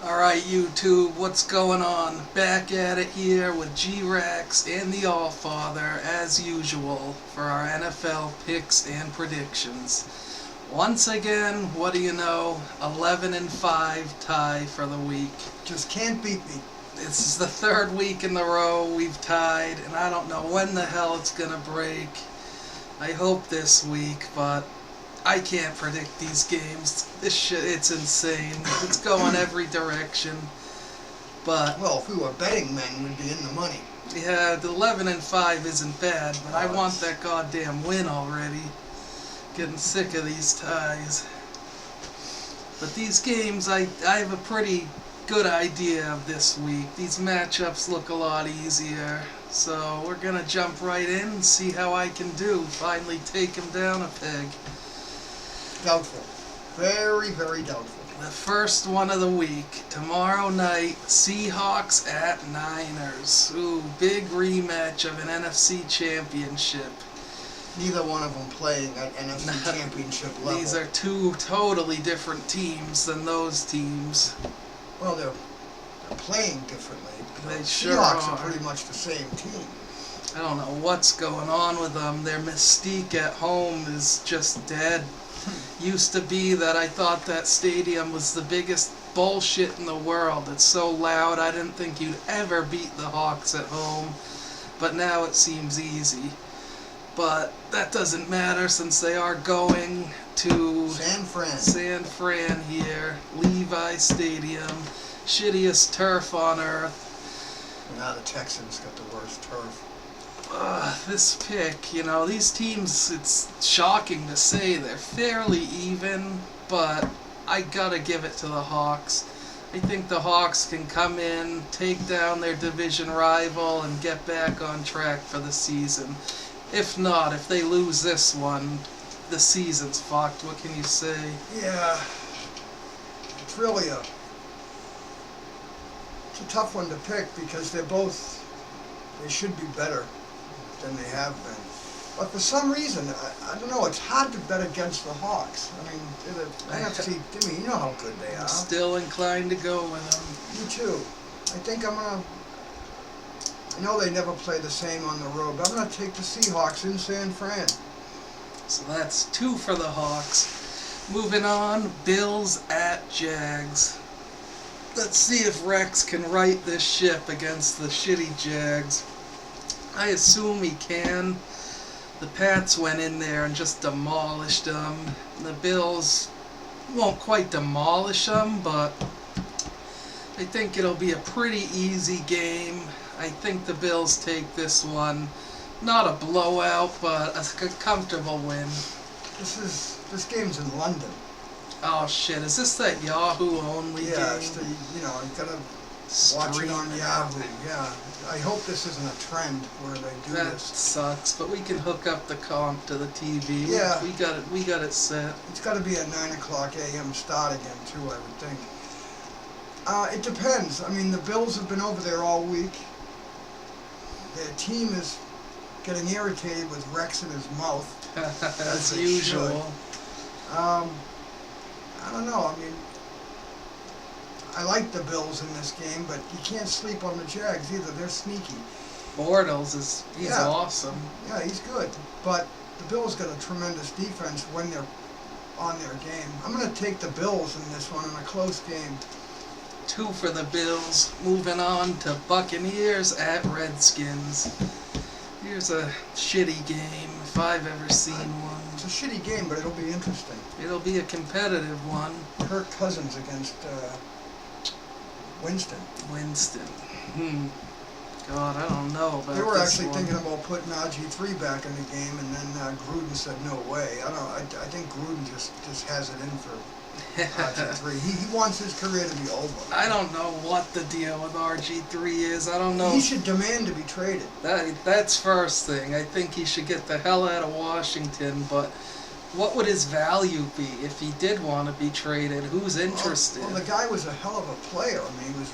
Alright YouTube, what's going on? Back at it here with G-Rax and the Allfather, as usual, for our NFL picks and predictions. Once again, what do you know, 11-5 tie for the week. Just can't beat me. This is the third week in a row we've tied, and I don't know when the hell it's gonna break. I hope this week, but I can't predict these games. This shit, it's insane. It's going every direction. But well, if we were betting men, we'd be in the money. Yeah, the 11-5 isn't bad, but I want that goddamn win already. Getting sick of these ties. But these games, I have a pretty good idea of this week. These matchups look a lot easier. So we're gonna jump right in and see how I can do. Finally take him down a peg. Doubtful. Very, very doubtful. The first one of the week. Tomorrow night, Seahawks at Niners. Ooh, big rematch of an NFC championship. Neither one of them playing at NFC championship level. These are two totally different teams than those teams. Well, they're playing differently. They The sure Seahawks are. are pretty much the same team. I don't know what's going on with them. Their mystique at home is just dead. Used to be that I thought that stadium was the biggest bullshit in the world. It's so loud, I didn't think you'd ever beat the Hawks at home. But now it seems easy. But that doesn't matter since they are going to San Fran here. Levi Stadium. Shittiest turf on earth. Now the Texans got the worst turf. This pick, you know, these teams, it's shocking to say they're fairly even, but I gotta give it to the Hawks. I think the Hawks can come in, take down their division rival, and get back on track for the season. If not, if they lose this one, the season's fucked. What can you say? Yeah. It's really a tough one to pick because they should be better than they have been. But for some reason, I don't know, it's hard to bet against the Hawks. I mean, they're the NFC, you know how good they are. I'm still inclined to go with them. You too. I think I know they never play the same on the road, but I'm going to take the Seahawks in San Fran. So that's 2 for the Hawks. Moving on, Bills at Jags. Let's see if Rex can right this ship against the shitty Jags. I assume he can. The Pats went in there and just demolished them. The Bills won't quite demolish them, but I think it'll be a pretty easy game. I think the Bills take this one. Not a blowout, but a comfortable win. This game's in London. Oh shit, is this that Yahoo only game? Yeah, it's you gotta watch it on Yahoo. Yeah, I hope this isn't a trend where they do that this. That sucks, but we can hook up the comp to the TV. Yeah. We got it set. It's got to be a 9 o'clock a.m. start again too, I would think. It depends. I mean, the Bills have been over there all week. Their team is getting irritated with Rex in his mouth. As usual. I don't know. I mean, I like the Bills in this game, but you can't sleep on the Jags either. They're sneaky. Bortles he's awesome. Yeah, he's good. But the Bills got a tremendous defense when they're on their game. I'm going to take the Bills in this one in a close game. 2 for the Bills. Moving on to Buccaneers at Redskins. Here's a shitty game, if I've ever seen one. It's a shitty game, but it'll be interesting. It'll be a competitive one. Kirk Cousins against Winston. God, I don't know about this. They were actually thinking about putting RG3 back in the game, and then Gruden said no way. I think Gruden just has it in for RG3. He wants his career to be over. I don't know what the deal with RG3 is. I don't know. He should demand to be traded. That's first thing. I think he should get the hell out of Washington, but what would his value be if he did want to be traded? Who's interested? Well, the guy was a hell of a player. I mean, he was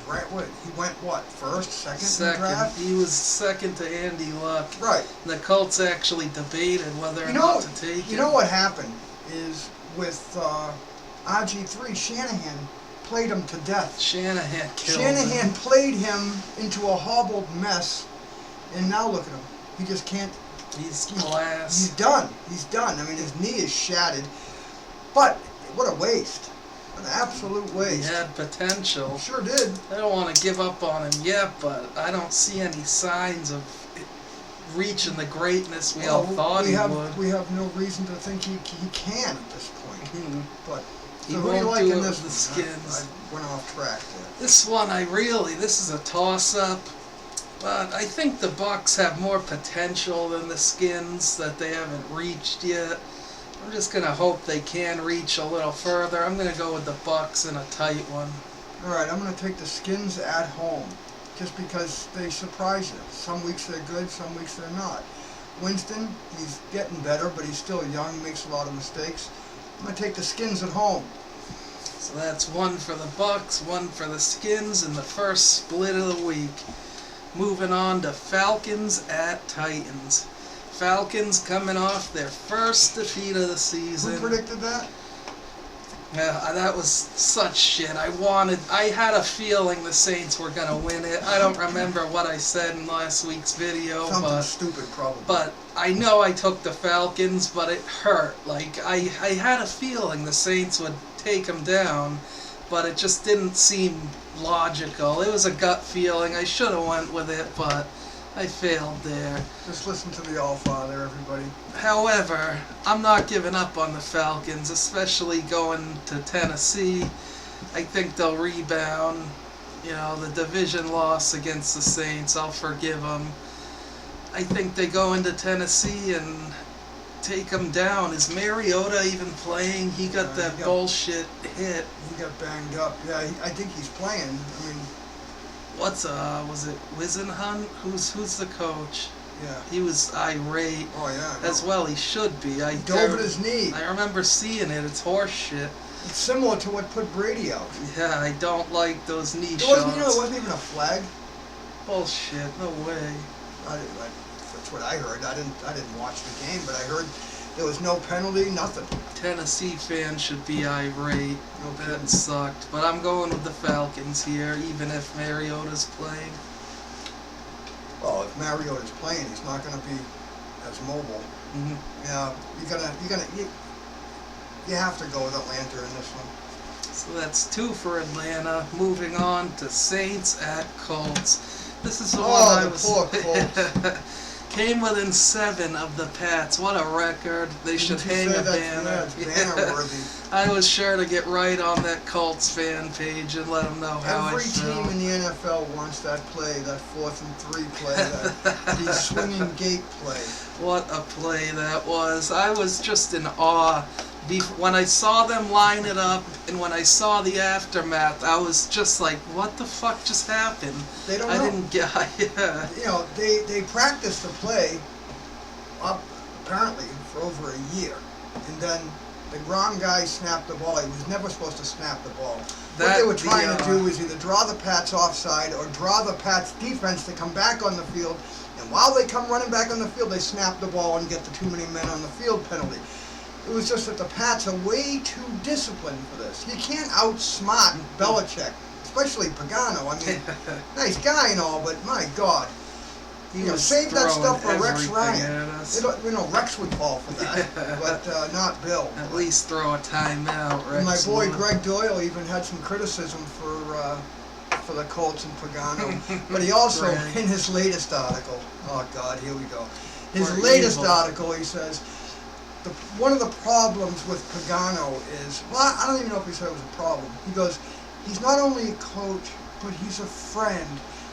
he went what, first, second in the draft? He was second to Andy Luck. Right. The Colts actually debated whether or not to take him. You know what happened is with RG3, Shanahan played him to death. Shanahan killed Shanahan him. played him into a hobbled mess, and now look at him. He just can't. He's glass. He's done. He's done. I mean, his knee is shattered. But what a waste. An absolute waste. He had potential. Sure did. I don't want to give up on him yet, but I don't see any signs of reaching the greatness we all thought he would. We have no reason to think he can at this point. Mm-hmm. But He so who do you won't like do in it this with the one? Skins. I went off track there. This one, this is a toss-up. But I think the Bucs have more potential than the Skins that they haven't reached yet. I'm just going to hope they can reach a little further. I'm going to go with the Bucs in a tight one. All right, I'm going to take the Skins at home just because they surprise you. Some weeks they're good, some weeks they're not. Winston, he's getting better, but he's still young, makes a lot of mistakes. I'm going to take the Skins at home. So that's one for the Bucs, one for the Skins in the first split of the week. Moving on to Falcons at Titans. Falcons coming off their first defeat of the season. Who predicted that? Yeah, that was such shit. I had a feeling the Saints were going to win it. I don't remember what I said in last week's video. Something stupid, probably. But I know I took the Falcons, but it hurt. Like, I had a feeling the Saints would take them down, but it just didn't seem logical. It was a gut feeling. I should have went with it, but I failed there. Just listen to the All-Father, everybody. However, I'm not giving up on the Falcons, especially going to Tennessee. I think they'll rebound. You know, the division loss against the Saints, I'll forgive them. I think they go into Tennessee and take them down. Is Mariota even playing? He got that bullshit hit. He got banged up. Yeah, I think he's playing. I mean, was it Wisenhunt? Who's the coach? Yeah. He was irate. Oh yeah. As well, he should be. He dove at his knee. I remember seeing it. It's horse shit. It's similar to what put Brady out. Yeah, I don't like those knee shots. There wasn't even a flag. Bullshit. No way. That's what I heard. I didn't watch the game, but I heard there was no penalty, nothing. Tennessee fans should be irate. That sucked. But I'm going with the Falcons here, even if Mariota's playing. Well, if Mariota's playing, he's not going to be as mobile. Mm-hmm. Yeah, you have to go with Atlanta in this one. So that's 2 for Atlanta. Moving on to Saints at Colts. This is the one I was. Poor Colts. Came within 7 of the Pats. What a record. They should hang a banner. Yeah, it's banner-worthy. I was sure to get right on that Colts fan page and let them know how I felt. Every team in the NFL wants that play, that 4th and 3 play, the swinging gate play. What a play that was. I was just in awe. When I saw them line it up and when I saw the aftermath, I was just like, what the fuck just happened? They don't know. I didn't get yeah. You know, they practiced the play up apparently for over a year. And then the wrong guy snapped the ball. He was never supposed to snap the ball. What they were trying to do is either draw the Pats offside or draw the Pats defense to come back on the field. And while they come running back on the field, they snap the ball and get the too many men on the field penalty. It was just that the Pats are way too disciplined for this. You can't outsmart Belichick, especially Pagano. I mean, nice guy and all, but my God. Save that stuff for Rex Ryan. Rex would fall for that, but not Bill. At least throw a timeout, Rex. And my boy Greg Doyle even had some criticism for the Colts and Pagano, but he also, in his latest article, oh God, here we go. His latest article, he says, one of the problems with Pagano is, well, I don't even know if he said it was a problem. He goes, he's not only a coach, but he's a friend.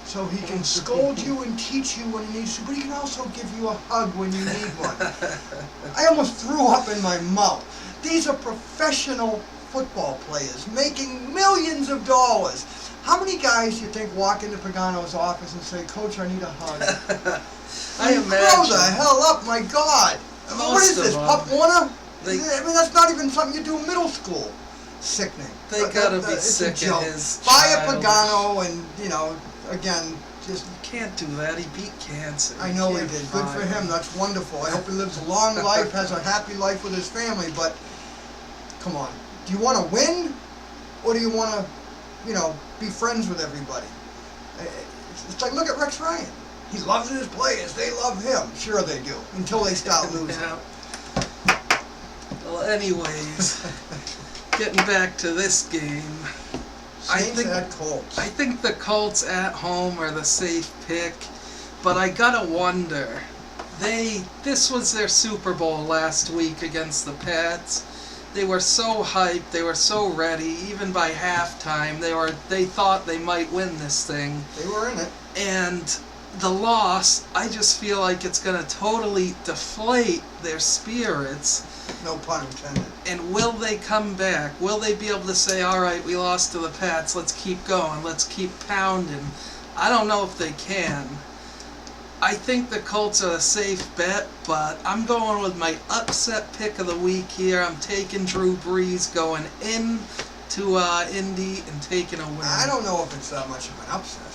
So he can scold you and teach you when he needs to, but he can also give you a hug when you need one. I almost threw up in my mouth. These are professional football players making millions of dollars. How many guys do you think walk into Pagano's office and say, Coach, I need a hug? I imagine. Grow the hell up, my God. What is this, Pop Warner? I mean, that's not even something you do in middle school. Sickening. They gotta be sick of his Fire Pagano and, again, just... You can't do that. He beat cancer. I know he did. Good for him. That's wonderful. I hope he lives a long life, has a happy life with his family, but come on. Do you want to win or do you want to be friends with everybody. It's like, look at Rex Ryan. He loves his players. They love him. Sure they do. Until they start losing. Yeah. Well, anyways, getting back to this game. Saints at Colts. I think the Colts at home are the safe pick, but I gotta wonder. This was their Super Bowl last week against the Pats. They were so hyped, they were so ready. Even by halftime, they thought they might win this thing. They were in it. And the loss, I just feel like it's gonna totally deflate their spirits. No pun intended. And will they come back? Will they be able to say, all right, we lost to the Pats, let's keep going, let's keep pounding? I don't know if they can. I think the Colts are a safe bet, but I'm going with my upset pick of the week here. I'm taking Drew Brees going into Indy and taking a win. I don't know if it's that much of an upset.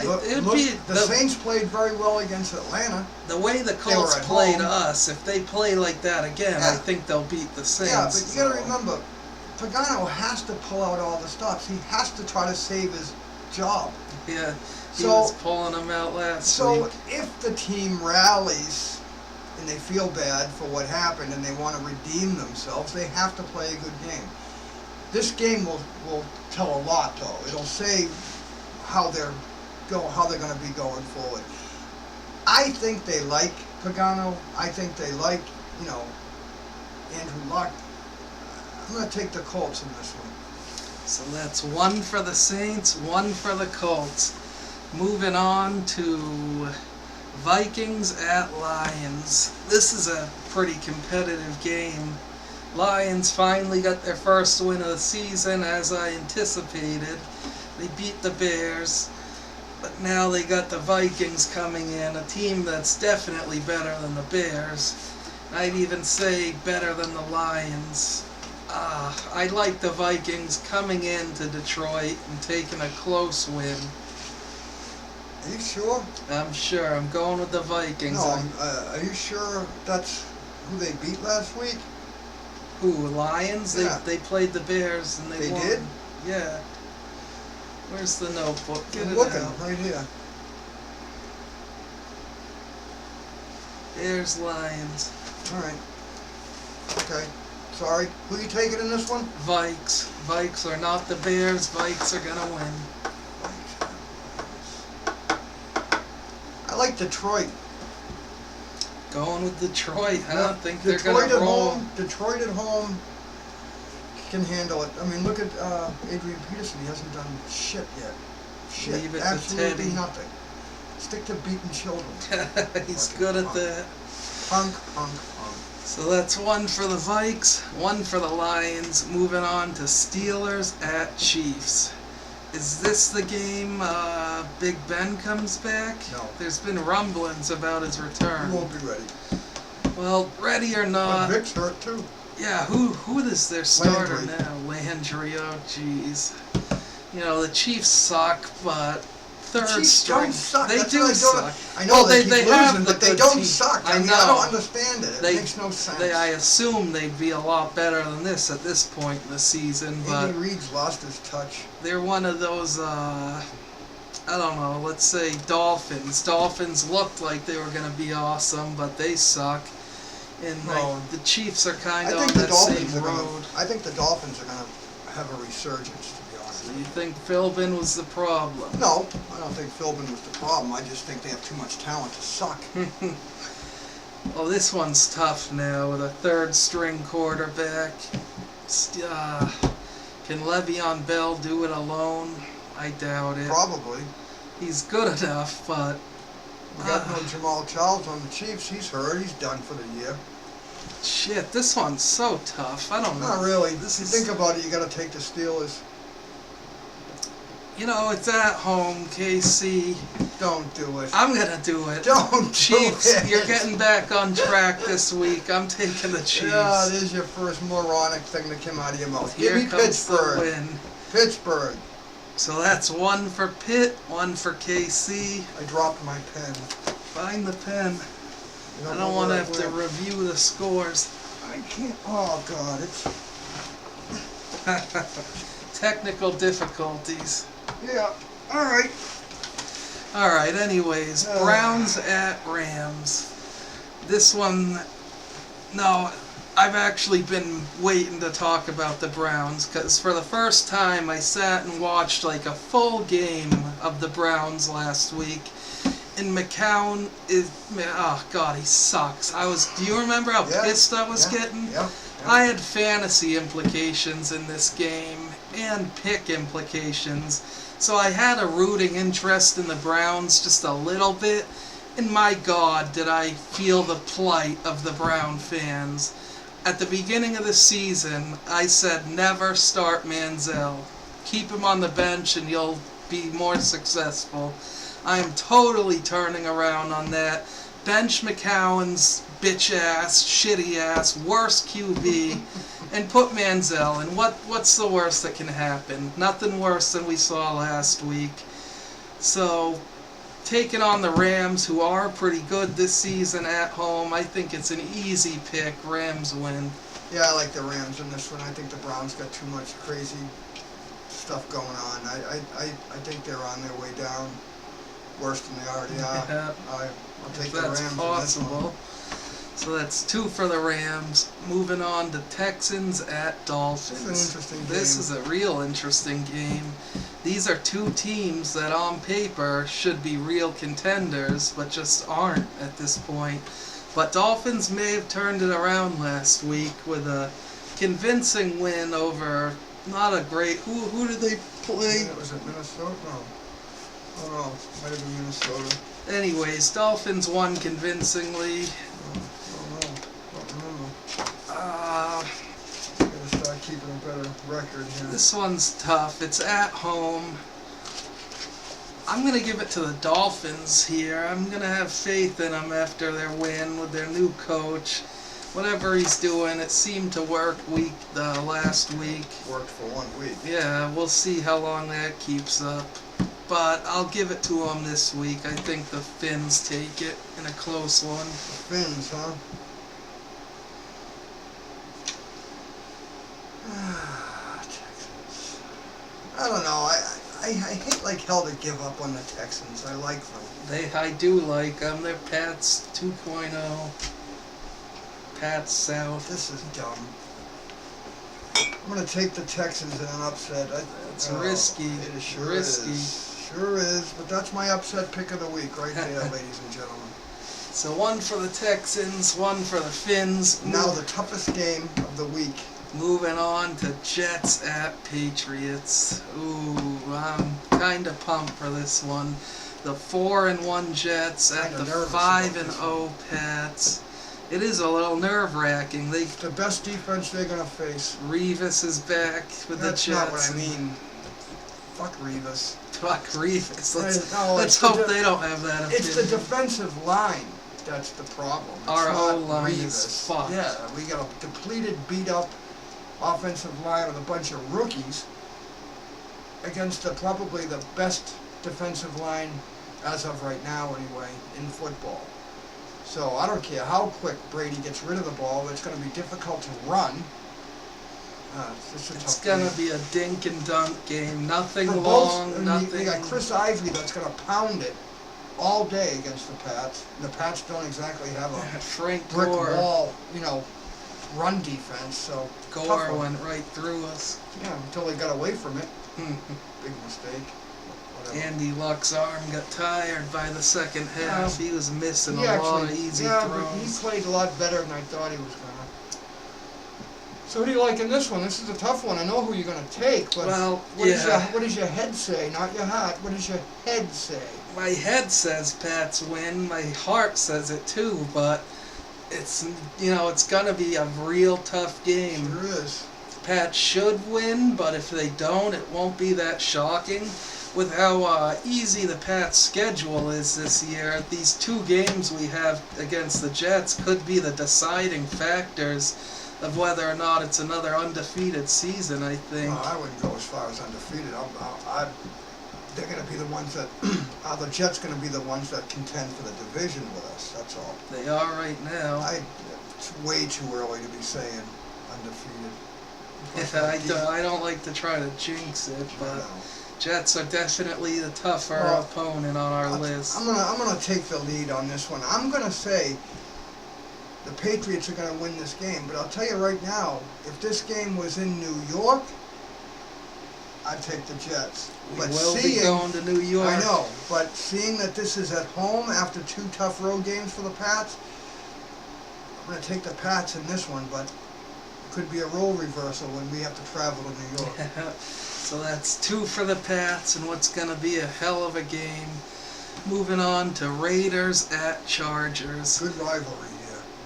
The the Saints played very well against Atlanta. The way the Colts played us, if they play like that again, I think they'll beat the Saints. Yeah, but you got to remember, Pagano has to pull out all the stops. He has to try to save his job. Yeah, he was pulling them out last week. So if the team rallies and they feel bad for what happened and they want to redeem themselves, they have to play a good game. This game will tell a lot, though. It'll say how they're going to be going forward. I think they like Pagano. I think they like, Andrew Luck. I'm going to take the Colts in this one. So that's one for the Saints, one for the Colts. Moving on to Vikings at Lions. This is a pretty competitive game. Lions finally got their first win of the season, as I anticipated. They beat the Bears, but now they got the Vikings coming in, a team that's definitely better than the Bears. I'd even say better than the Lions. I like the Vikings coming into Detroit and taking a close win. Are you sure? I'm sure. I'm going with the Vikings. No, are you sure that's who they beat last week? Who, Lions? Yeah. They played the Bears and they won. Did? Yeah. Where's the notebook? Get I'm it looking out. right here. Bears, Lions. All right. Okay. Sorry. Who you taking in this one? Vikes. Vikes are not the Bears. Vikes are gonna win. I like Detroit. Going with Detroit. I don't think Detroit they're gonna roll. Detroit at home can handle it. I mean, look at Adrian Peterson. He hasn't done shit yet. Shit. Leave it to Absolutely Teddy. nothing. Stick to beating children. He's good at that. Punk. So that's one for the Vikes, one for the Lions. Moving on to Steelers at Chiefs. Is this the game Big Ben comes back? No. There's been rumblings about his return. He won't be ready. Well, ready or not. Vic's hurt too. Yeah, who is their starter Landry. now? Landry, oh jeez. The Chiefs suck, but third Chiefs string. don't suck. They That's do what suck. I know Well, they keep they losing, have but the they good don't team. suck. I I know. don't understand it. It makes no sense. I assume they'd be a lot better than this at this point in the season, but Andy Reid's lost his touch. they're one of those, I don't know, let's say Dolphins. Dolphins looked like they were going to be awesome, but they suck. And the Chiefs are kind of on that same road. I think the Dolphins are going to have a resurgence, to be honest. So you think Philbin was the problem? No, I don't think Philbin was the problem. I just think they have too much talent to suck. Well, this one's tough now with a third-string quarterback. Can Le'Veon Bell do it alone? I doubt it. Probably. He's good enough, but... We got no Jamal Charles on the Chiefs. He's hurt. He's done for the year. Shit, this one's so tough. I don't know. Not really. If you think about it, you got to take the Steelers. It's at home, KC. Don't do it. I'm gonna do it. Don't Chiefs, do it. you're getting back on track this week. I'm taking the Chiefs. Yeah, there's your first moronic thing that came out of your mouth. Here Give me comes Pittsburgh. the win. Pittsburgh. So that's one for Pitt, one for KC. I dropped my pen. Find the pen. You I know don't want to where have it to went. review the scores. I can't. Oh God, it's technical difficulties. Yeah. All right. Alright, anyways, Browns at Rams. This one, no, I've actually been waiting to talk about the Browns, because for the first time I sat and watched like a full game of the Browns last week. And McCown is, oh god, he sucks. Do you remember how pissed I was getting? Yeah. I had fantasy implications in this game, and pick implications. So I had a rooting interest in the Browns just a little bit, and my God, did I feel the plight of the Brown fans. At the beginning of the season, I said never start Manziel. Keep him on the bench and you'll be more successful. I am totally turning around on that. Bench McCown's bitch-ass, shitty-ass, worst QB, and put Manziel. And what's the worst that can happen? Nothing worse than we saw last week. So, taking on the Rams, who are pretty good this season at home, I think it's an easy pick. Rams win. Yeah, I like the Rams in this one. I think the Browns got too much crazy stuff going on. I think they're on their way down. Worse than they already are. Yeah. I'll take the Rams. That's possible. So that's 2 for the Rams. Moving on to Texans at Dolphins. This is an interesting game. This is a real interesting game. These are 2 teams that on paper should be real contenders, but just aren't at this point. But Dolphins may have turned it around last week with a convincing win over not a great... Who did they play? Was it Minnesota? No. Oh no, might have been Minnesota. Anyways, Dolphins won convincingly. Don't remember. Gotta start keeping a better record here. This one's tough. It's at home. I'm going to give it to the Dolphins here. I'm going to have faith in them after their win with their new coach. Whatever he's doing, it seemed to work last week. Worked for 1 week. Yeah, we'll see how long that keeps up. But I'll give it to them this week. I think the Finns take it in a close one. The Finns, huh? Texans. I don't know. I hate like hell to give up on the Texans. I like them. I do like them. They're Pats 2.0. Pats South. This is dumb. I'm going to take the Texans in an upset. It's risky. It sure risky. is. Sure is. But that's my upset pick of the week right there, ladies and gentlemen. So 1 for the Texans, 1 for the Finns. Now the toughest game of the week. Moving on to Jets at Patriots. Ooh, I'm kind of pumped for this one. The 4-1 Jets at the 5-0 Pats. It is a little nerve-wracking. The best defense they're going to face. Revis is back with the Jets. That's not what I mean. Fuck Revis. Fuck Revis. Let's hope they don't have that opinion. It's the defensive line that's the problem. It's Our not O-line Revis. is fucked. Yeah, we got a depleted, beat-up offensive line with a bunch of rookies against probably the best defensive line as of right now anyway in football. So I don't care how quick Brady gets rid of the ball, it's going to be difficult to run. It's going to be a dink and dunk game. Nothing For long, both, nothing... You got Chris Ivory that's going to pound it all day against the Pats. And the Pats don't exactly have a Frank brick Gore. wall, run defense. So Gore went right through us. Yeah, until they got away from it. Big mistake. Whatever. Andy Luck's arm got tired by the second half. He was missing a lot of easy throws. throws. But he played a lot better than I thought he was going to. So who do you like in this one? This is a tough one. I know who you're going to take, but what does your head say? Not your heart. What does your head say? My head says Pats win. My heart says it too, but it's going to be a real tough game. Sure is. Pats should win, but if they don't, it won't be that shocking. With how easy the Pats' schedule is this year, these 2 games we have against the Jets could be the deciding factors of whether or not it's another undefeated season, I think. No, I wouldn't go as far as undefeated. They're going to be the ones that... the Jets going to be the ones that contend for the division with us, that's all. They are right now. It's way too early to be saying undefeated. I don't like to try to jinx it, but Jets are definitely the tougher opponent on our list. I'm gonna take the lead on this one. I'm gonna say the Patriots are gonna win this game, but I'll tell you right now, if this game was in New York, I'd take the Jets. But we'll be going to New York. I know, but seeing that this is at home after 2 tough road games for the Pats, I'm going to take the Pats in this one, but it could be a role reversal when we have to travel to New York. So that's 2 for the Pats and what's going to be a hell of a game. Moving on to Raiders at Chargers. Good rivalry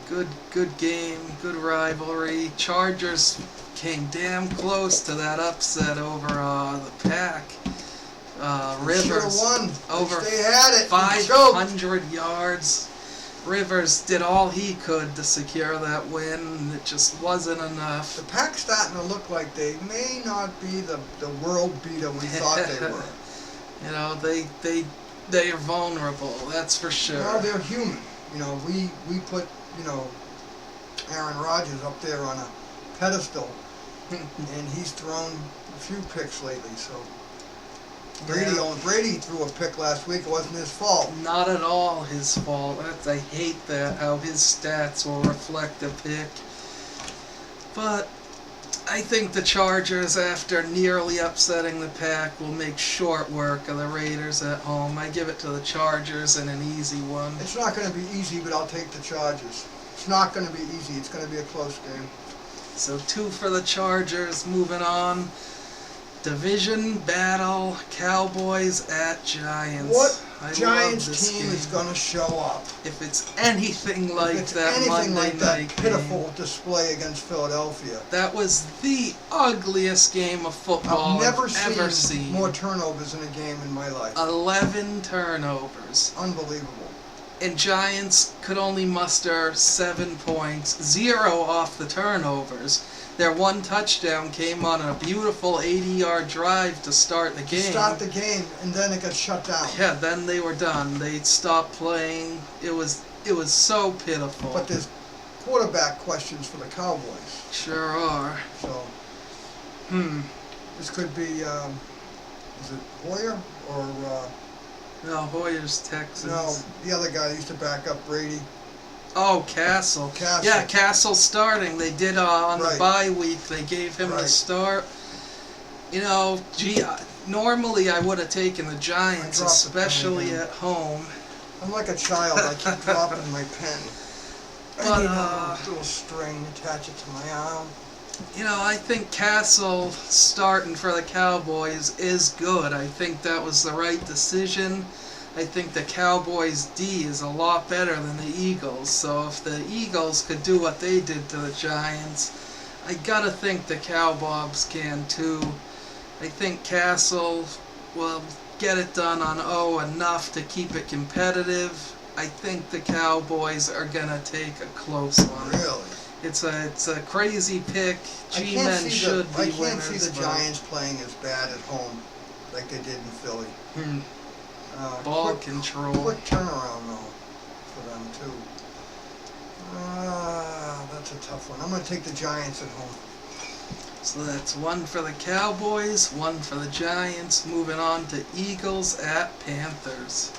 here. Good game, good rivalry. Chargers came damn close to that upset over the Pack. Rivers won. over they had it. 500 yards. Rivers did all he could to secure that win, and it just wasn't enough. The Pack's starting to look like they may not be the world beater we thought they were. You know, they are vulnerable, that's for sure. Well, they're human. You know, we put, Aaron Rodgers up there on a pedestal, and he's thrown a few picks lately, so Brady threw a pick last week. It wasn't his fault. Not at all his fault. I hate that, how his stats will reflect a pick. But I think the Chargers, after nearly upsetting the Pack, will make short work of the Raiders at home. I give it to the Chargers in an easy one. It's not going to be easy, but I'll take the Chargers. It's not going to be easy. It's going to be a close game. So 2 for the Chargers. Moving on. Division battle, Cowboys at Giants. What I Giants love this team game. is going to show up? If it's anything like that anything Monday like that night pitiful game, display against Philadelphia. that was the ugliest game of football I've never ever seen seen. more turnovers in a game in my life. 11 turnovers. Unbelievable. And Giants could only muster 7 points, 0 off the turnovers. Their one touchdown came on a beautiful 80-yard drive to start the game. Start the game, and then it got shut down. Yeah, then they were done. They stopped playing. It was so pitiful. But there's quarterback questions for the Cowboys. Sure are. So, this could be, is it Hoyer or... No, Hoyer's Texans. No, the other guy used to back up Brady. Oh, Castle. Yeah, Castle's starting. They did on the bye week. They gave him the start. Normally I would have taken the Giants, especially at home. I'm like a child. I keep dropping my pen. I need a little string, attach it to my arm. I think Castle starting for the Cowboys is good. I think that was the right decision. I think the Cowboys' D is a lot better than the Eagles. So if the Eagles could do what they did to the Giants, I gotta think the Cowboys can too. I think Castle will get it done on enough to keep it competitive. I think the Cowboys are gonna take a close one. Really? It's a crazy pick. G-men should be winners. I can't see the Giants playing as bad at home like they did in Philly. Ball control. Quick turnaround though for them too. That's a tough one. I'm going to take the Giants at home. So that's 1 for the Cowboys, 1 for the Giants. Moving on to Eagles at Panthers.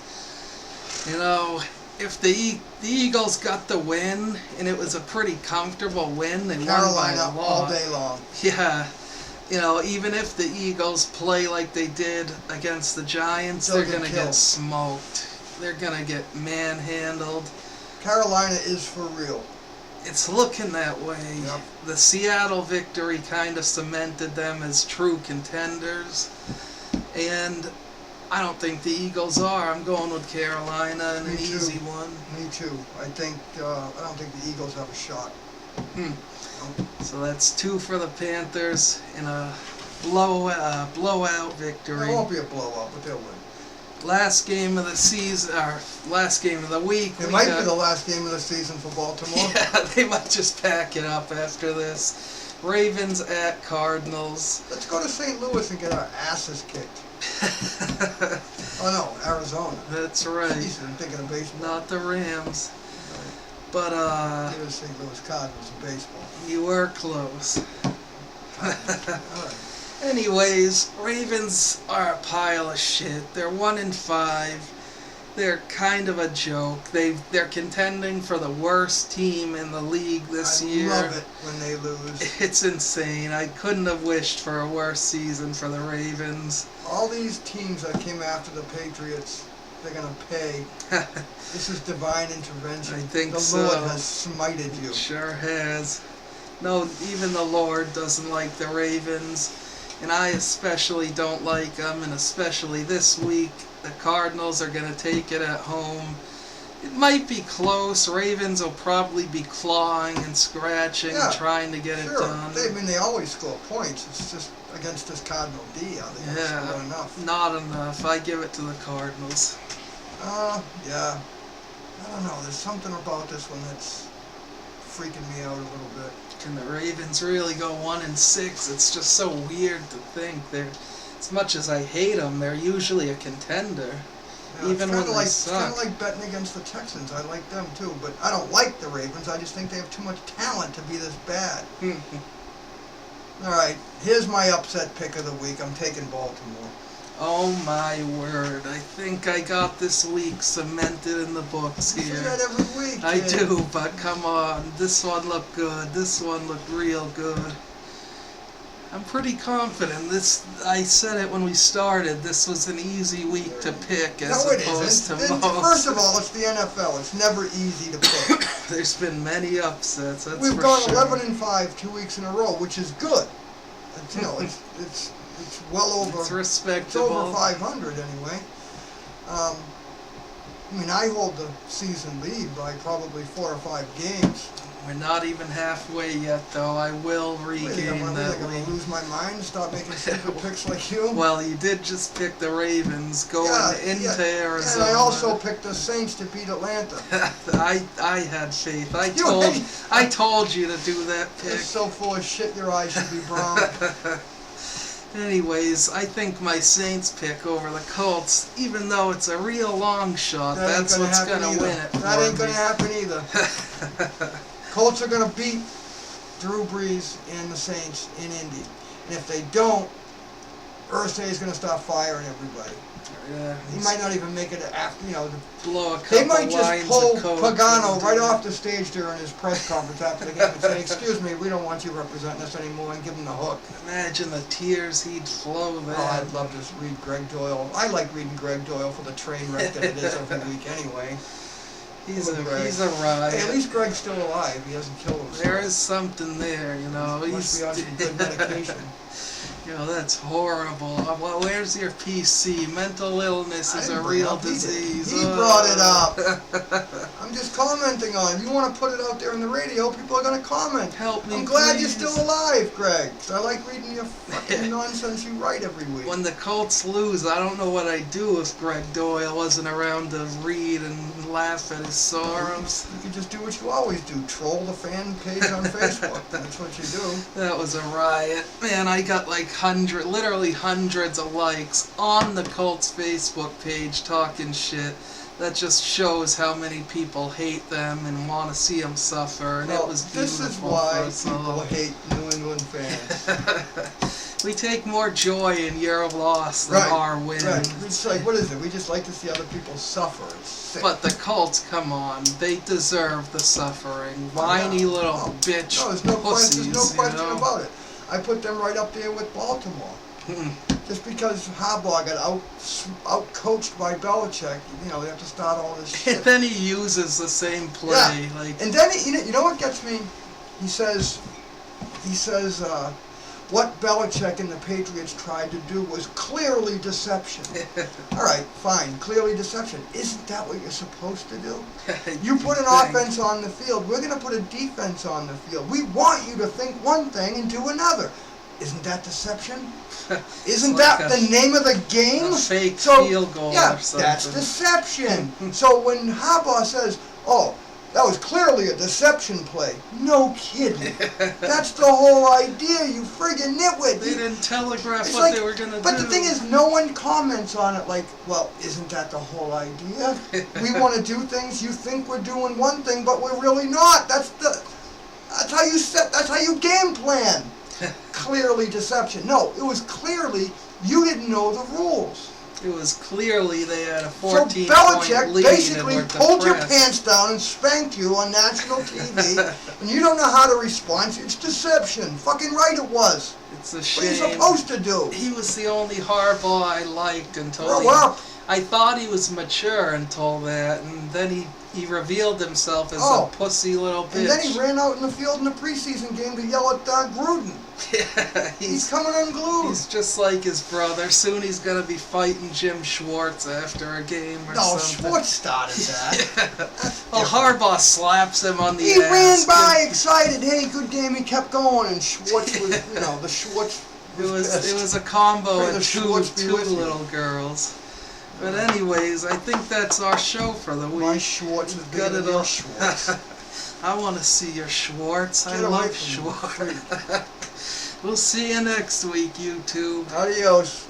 If the Eagles got the win, and it was a pretty comfortable win, they won by a lot. all day long. Yeah. Even if the Eagles play like they did against the Giants, they're going to get smoked. They're going to get manhandled. Carolina is for real. It's looking that way. Yep. The Seattle victory kind of cemented them as true contenders. And I don't think the Eagles are. I'm going with Carolina in an easy one. Me too. I don't think the Eagles have a shot. So that's 2 for the Panthers in a blowout victory. It won't be a blowout, but they'll win. Last game of the season, or last game of the week. It might be the last game of the season for Baltimore. Yeah, they might just pack it up after this. Ravens at Cardinals. Let's go to St. Louis and get our asses kicked. Oh no, Arizona. That's right. Jeez, I'm thinking of baseball. Not the Rams. But Give us St. Louis Cardinals in baseball. You were close. Alright. Anyways, Ravens are a pile of shit. They're 1-5. They're kind of a joke. They're contending for the worst team in the league this year. I love it when they lose. It's insane. I couldn't have wished for a worse season for the Ravens. All these teams that came after the Patriots, they're going to pay. This is divine intervention. I think the so. Lord has smited you. It sure has. No, even the Lord doesn't like the Ravens. And I especially don't like them. And especially this week, the Cardinals are going to take it at home. It might be close. Ravens will probably be clawing and scratching, trying to get it done. They always score points. It's just against this Cardinal D. Are they going to score enough? Not enough. I give it to the Cardinals. Yeah. I don't know. There's something about this one that's freaking me out a little bit. Can the Ravens really go 1-6? It's just so weird to think. As much as I hate them, they're usually a contender. Yeah, even when they It's kind suck. of like betting against the Texans. I like them too, but I don't like the Ravens. I just think they have too much talent to be this bad. All right, here's my upset pick of the week. I'm taking Baltimore. Oh my word. I think I got this week cemented in the books You here. say that every week. I kid. do, but come on. This one looked good. This one looked real good. I'm pretty confident. I said it when we started. This was an easy week to pick as No, it opposed to isn't. most. First of all, it's the NFL. It's never easy to pick. There's been many upsets. That's We've for gone sure. 11-5 2 weeks in a row, which is good. It's well over. It's It's respectable. over 500 anyway. I hold the season lead by probably 4 or 5 games. We're not even halfway yet, though. I will regain I'm that going lead. to lose my mind, stop making stupid picks like you. Well, you did just pick the Ravens going into Arizona. And I also picked the Saints to beat Atlanta. I had faith. I told you to do that You're pick. so full of shit, your eyes should be brown. Anyways, I think my Saints pick over the Colts, even though it's a real long shot, that's what's going to win it. That ain't going to happen either. Colts are going to beat Drew Brees and the Saints in Indy. And if they don't, Irsay is going to start firing everybody. Yeah, He might not even make it after, blow a couple they might just lines pull of coke Pagano right off the stage during his press conference after the game and say, "Excuse me, we don't want you representing us anymore," and give him the hook. Imagine the tears he'd flow then. Oh, I'd love to read Greg Doyle. I like reading Greg Doyle for the train wreck that it is every week anyway. He's a riot. Hey, at least Greg's still alive. He hasn't killed himself. There is something there, He must be on some good medication. That's horrible. Well, where's your PC? Mental illness is a real disease. He brought it up. I'm just commenting on it. You want to put it out there in the radio, people are going to comment. Help me, I'm glad please. you're still alive, Greg. 'Cause I like reading your fucking nonsense you write every week. When the Colts lose, I don't know what I'd do if Greg Doyle wasn't around to read and laugh at his sorrows. You can just do what you always do. Troll the fan page on Facebook. That's what you do. That was a riot. Man, I got like literally hundreds of likes on the Colts Facebook page talking shit. That just shows how many people hate them and want to see them suffer. And Well, it was beautiful. this is why for us all. people hate New England fans. We take more joy in your loss than our win. Right. It's like, what is it? We just like to see other people suffer. It's sick. But the Colts, come on, they deserve the suffering. Whiny little bitch No, there's no pussies, question. There's no question you know? about it. I put them right up there with Baltimore. Just because Harbaugh got out coached by Belichick, they have to start all this shit. And then he uses the same play. Like, And then you know what gets me? He says, what Belichick and the Patriots tried to do was clearly deception. All right, fine, clearly deception. Isn't that what you're supposed to do? You put an offense on the field. We're going to put a defense on the field. We want you to think one thing and do another. Isn't that deception? Isn't that the name of the game? A fake field goal or something. That's deception. So when Harbaugh says, "Oh, that was clearly a deception play," no kidding. That's the whole idea, you friggin' nitwit. They didn't telegraph what they were going to do. But the thing is, no one comments on it like, "Well, isn't that the whole idea? We want to do things, you think we're doing one thing, but we're really not." That's how you game plan. clearly deception. No, it was clearly you didn't know the rules. It was clearly they had a So 14-point Belichick lead basically and were pulled your depressed. pants down and spanked you on national TV, and you don't know how to respond. It's deception. Fucking right it was. It's a What are shame. you supposed to do? He was the only Harbaugh I liked until Grow up. I thought he was mature until that, and then he revealed himself as a pussy little bitch. And then he ran out in the field in the preseason game to yell at Gruden. Yeah, He's coming unglued. He's just like his brother. Soon he's gonna be fighting Jim Schwartz after a game or something. No, Schwartz started that. Yeah. Well, Harbaugh slaps him on the He ass. ran by excited. Hey, good game. He kept going, and Schwartz was, the Schwartz was pissed. It was a combo May of the two Schwartz be with you. little girls. But anyways, I think that's our show for the week. My Schwartz is bigger than your Schwartz. I want to see your Schwartz. I Get away love from me, Schwartz. We'll see you next week, YouTube. Adios.